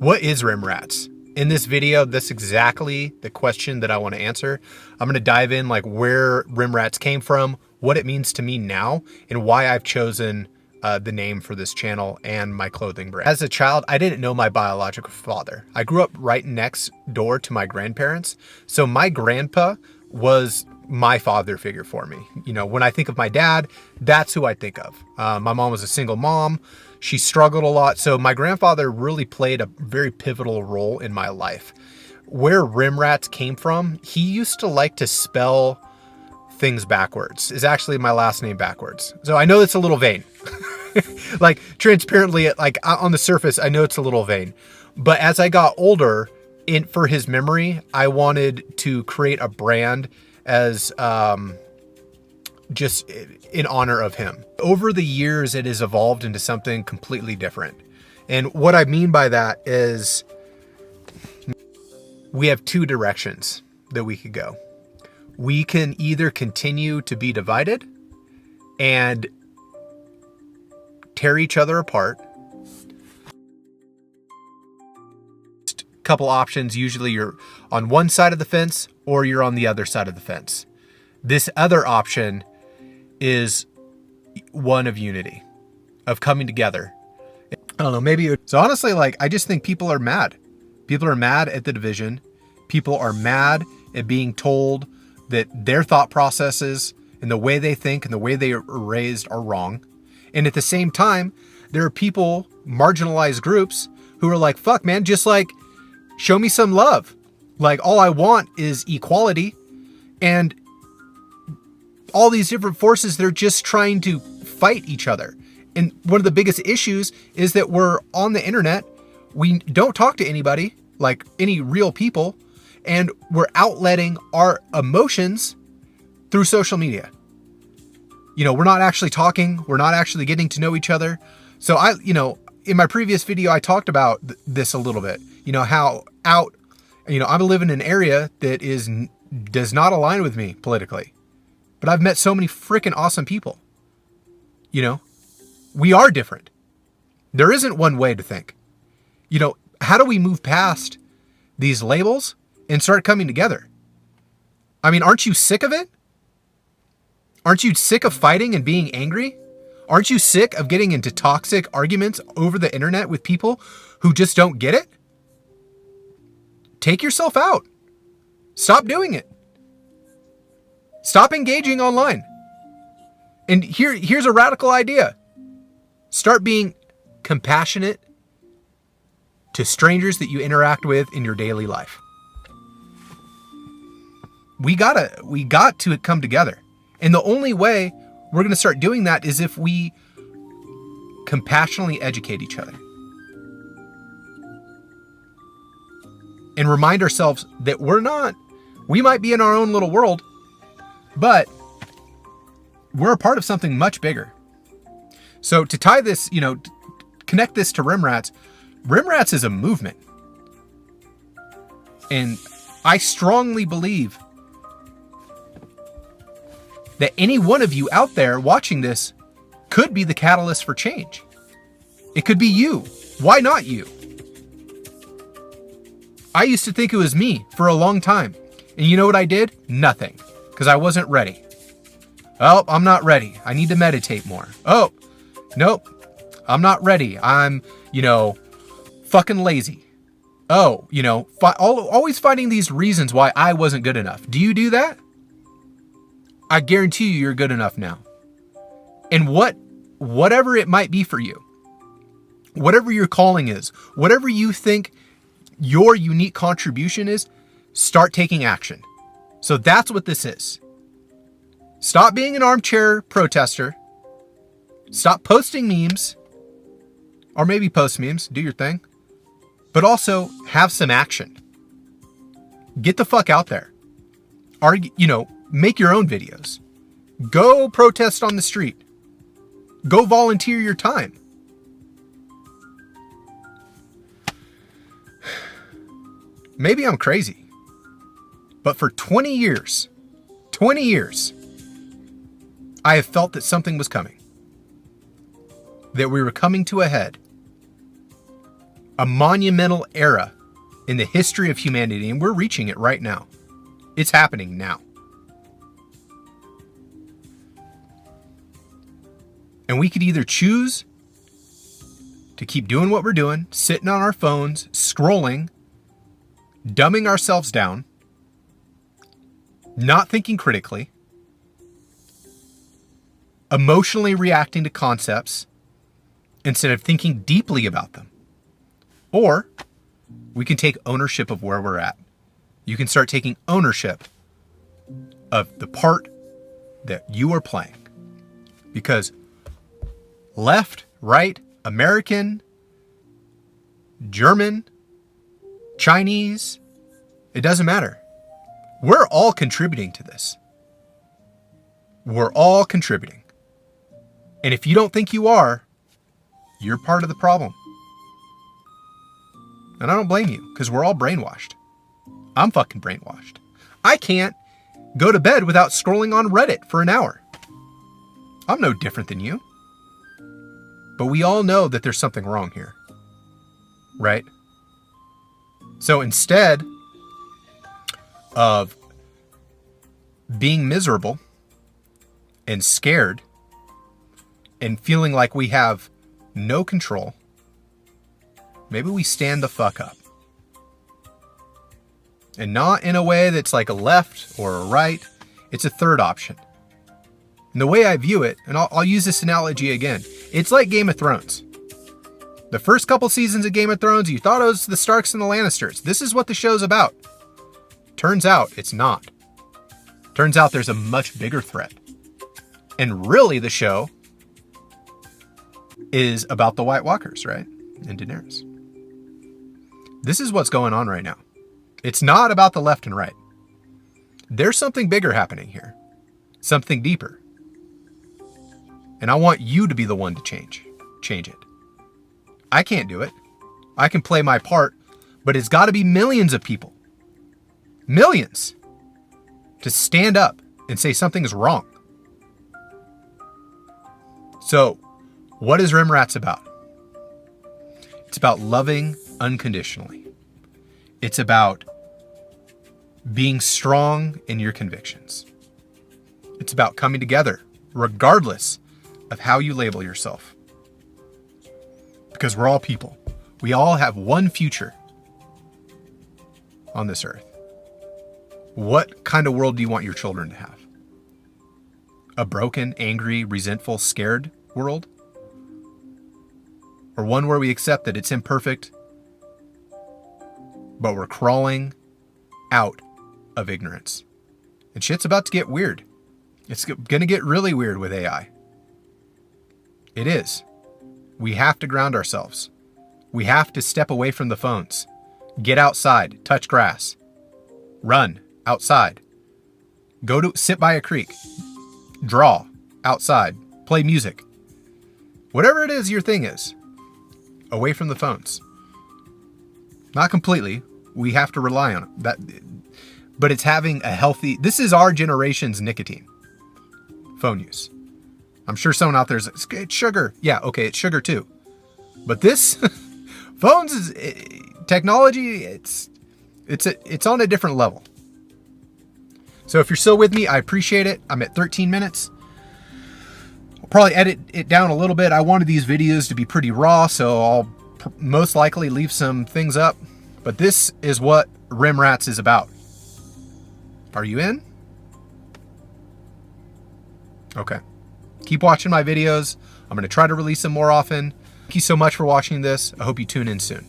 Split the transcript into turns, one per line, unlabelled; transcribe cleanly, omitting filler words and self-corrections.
What is Remrats? In this video, that's exactly the question that I want to answer. I'm going to dive in like where Remrats came from, what it means to me now, and why I've chosen the name for this channel and my clothing brand. As a child, I didn't know my biological father. I grew up right next door to my grandparents. So my grandpa was my father figure for me. You know, when I think of my dad, that's who I think of. My mom was a single mom. She struggled a lot. So my grandfather really played a very pivotal role in my life. Where Remrats came from, he used to like to spell things backwards. Is actually my last name backwards. So I know it's a little vain. Like transparently, like on the surface, I know it's a little vain. But as I got older, for his memory, I wanted to create a brand as just in honor of him. Over the years, it has evolved into something completely different. And what I mean by that is we have two directions that we could go. We can either continue to be divided and tear each other apart. Couple options. Usually you're on one side of the fence or you're on the other side of the fence. This other option is one of unity, of coming together. I don't know, maybe. So honestly, like, I just think people are mad. People are mad at the division. People are mad at being told that their thought processes and the way they think and the way they are raised are wrong. And at the same time, there are people, marginalized groups, who are like, fuck man, just like, show me some love. Like, all I want is equality. And all these different forces, they're just trying to fight each other. And one of the biggest issues is that we're on the internet. We don't talk to anybody, like any real people, and we're outletting our emotions through social media. You know, we're not actually talking. We're not actually getting to know each other. So in my previous video, I talked about this a little bit. You know, how I live in an area that does not align with me politically. But I've met so many freaking awesome people. You know, we are different. There isn't one way to think. You know, how do we move past these labels and start coming together? I mean, aren't you sick of it? Aren't you sick of fighting and being angry? Aren't you sick of getting into toxic arguments over the internet with people who just don't get it? Take yourself out. Stop doing it. Stop engaging online. And here's a radical idea. Start being compassionate to strangers that you interact with in your daily life. We got to come together. And the only way we're going to start doing that is if we compassionately educate each other. And remind ourselves that we might be in our own little world, but we're a part of something much bigger. So to tie this, connect this to Remrats, Remrats is a movement. And I strongly believe that any one of you out there watching this could be the catalyst for change. It could be you. Why not you? I used to think it was me for a long time. And you know what I did? Nothing. Because I wasn't ready. Oh, I'm not ready. I need to meditate more. Oh, nope. I'm not ready. I'm, fucking lazy. Oh, always finding these reasons why I wasn't good enough. Do you do that? I guarantee you're good enough now. And whatever it might be for you, whatever your calling is, whatever you think your unique contribution is, start taking action. So that's what this is. Stop being an armchair protester. Stop posting memes. Or maybe post memes, do your thing. But also have some action. Get the fuck out there. Make your own videos. Go protest on the street. Go volunteer your time. Maybe I'm crazy, but for 20 years, I have felt that something was coming, that we were coming to a head. a monumental era in the history of humanity, and we're reaching it right now. It's happening now. And we could either choose to keep doing what we're doing, sitting on our phones, scrolling, dumbing ourselves down, not thinking critically, emotionally reacting to concepts instead of thinking deeply about them. Or we can take ownership of where we're at. You can start taking ownership of the part that you are playing. Because left, right, American, German, Chinese, it doesn't matter. We're all contributing to this. We're all contributing. And if you don't think you are, you're part of the problem. And I don't blame you, because we're all brainwashed. I'm fucking brainwashed. I can't go to bed without scrolling on Reddit for an hour. I'm no different than you. But we all know that there's something wrong here. Right? So instead of being miserable and scared and feeling like we have no control, maybe we stand the fuck up. And not in a way that's like a left or a right. It's a third option. And the way I view it, and I'll use this analogy again, it's like Game of Thrones. The first couple seasons of Game of Thrones, you thought it was the Starks and the Lannisters. This is what the show's about. Turns out it's not. Turns out there's a much bigger threat. And really the show is about the White Walkers, right? And Daenerys. This is what's going on right now. It's not about the left and right. There's something bigger happening here. Something deeper. And I want you to be the one to change it. I can't do it. I can play my part, but it's got to be millions of people. Millions. To stand up and say something is wrong. So, what is Remrats about? It's about loving unconditionally. It's about being strong in your convictions. It's about coming together, regardless of how you label yourself. Because we're all people. We all have one future on this earth. What kind of world do you want your children to have? A broken, angry, resentful, scared world? Or one where we accept that it's imperfect, but we're crawling out of ignorance. And shit's about to get weird. It's going to get really weird with AI. It is. We have to ground ourselves. We have to step away from the phones. Get outside, touch grass, run outside, go to sit by a creek, draw outside, play music. Whatever it is your thing is, away from the phones. Not completely. We have to rely on it. But it's having a healthy, this is our generation's nicotine. Phone use. I'm sure someone out there's like, it's sugar. Yeah, okay, it's sugar too. But this, phones is technology, it's on a different level. So if you're still with me, I appreciate it. I'm at 13 minutes. I'll probably edit it down a little bit. I wanted these videos to be pretty raw, so I'll most likely leave some things up. But this is what Remrats is about. Are you in? Okay. Keep watching my videos. I'm going to try to release them more often. Thank you so much for watching this. I hope you tune in soon.